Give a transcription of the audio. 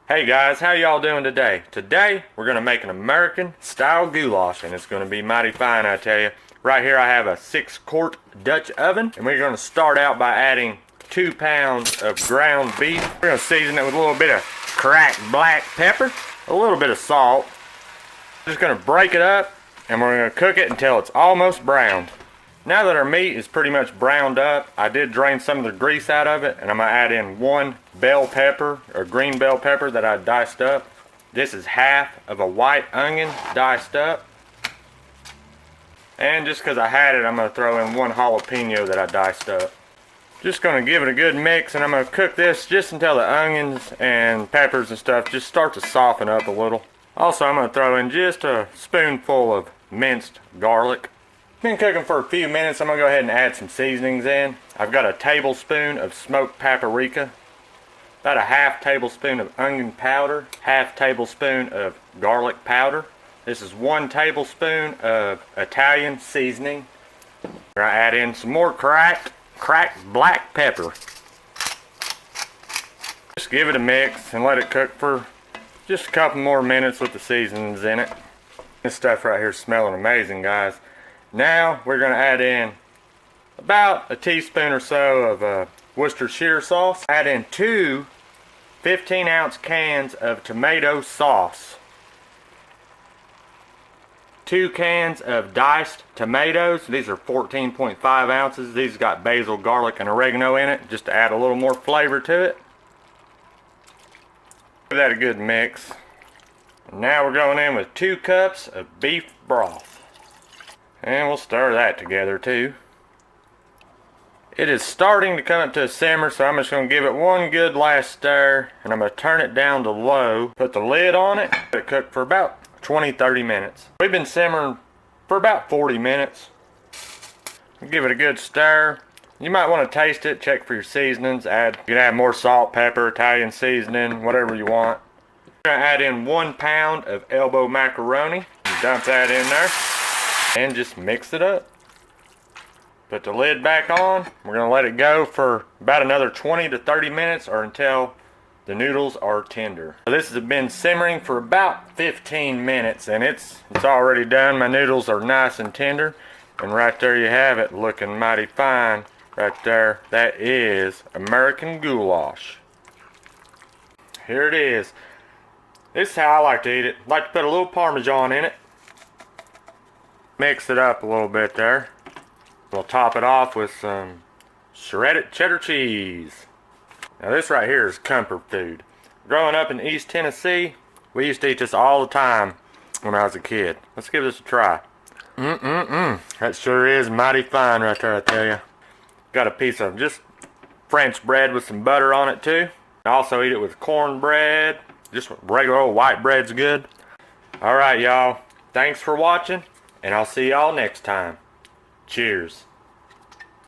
Hey guys, how y'all doing today? Today, we're going to make an American style goulash, and it's going to be mighty fine, I tell you. Right here I have a 6-quart Dutch oven, and we're going to start out by adding 2 pounds of ground beef. We're going to season it with a little bit of cracked black pepper, a little bit of salt. Just going to break it up, and we're going to cook it until it's almost browned. Now that our meat is pretty much browned up, I did drain some of the grease out of it, and I'm going to add in 1 bell pepper, or green bell pepper that I diced up. This is half of a white onion diced up. And just because I had it, I'm going to throw in 1 jalapeno that I diced up. Just going to give it a good mix, and I'm going to cook this just until the onions and peppers and stuff just start to soften up a little. Also, I'm going to throw in just a spoonful of minced garlic. Been cooking for a few minutes. I'm going to go ahead and add some seasonings in. I've got a tablespoon of smoked paprika, about a half tablespoon of onion powder, half tablespoon of garlic powder. This is 1 tablespoon of Italian seasoning. I add in some more cracked black pepper. Just give it a mix and let it cook for just a couple more minutes with the seasonings in it. This stuff right here is smelling amazing, guys. Now we're going to add in about a teaspoon or so of Worcestershire sauce. Add in 2 15-ounce cans of tomato sauce. 2 cans of diced tomatoes. These are 14.5 ounces. These got basil, garlic, and oregano in it, just to add a little more flavor to it. Give that a good mix. Now we're going in with 2 cups of beef broth. And we'll stir that together too. It is starting to come up to a simmer, so I'm just going to give it 1 good last stir, and I'm going to turn it down to low, put the lid on it, let it cook for about 20-30 minutes. We've been simmering for about 40 minutes. Give it a good stir. You might want to taste it, check for your seasonings. You can add more salt, pepper, Italian seasoning, whatever you want. I'm going to add in 1 pound of elbow macaroni. Dump that in there. And just mix it up. Put the lid back on. We're going to let it go for about another 20 to 30 minutes or until the noodles are tender. So this has been simmering for about 15 minutes and it's already done. My noodles are nice and tender. And right there you have it, looking mighty fine. Right there, that is American goulash. Here it is. This is how I like to eat it. I like to put a little Parmesan in it. Mix it up a little bit there. We'll top it off with some shredded cheddar cheese. Now this right here is comfort food. Growing up in East Tennessee, we used to eat this all the time when I was a kid. Let's give this a try. That sure is mighty fine right there, I tell you. Got a piece of just French bread with some butter on it too. I also eat it with cornbread. Just regular old white bread's good. Alright y'all, thanks for watching. And I'll see y'all next time. Cheers.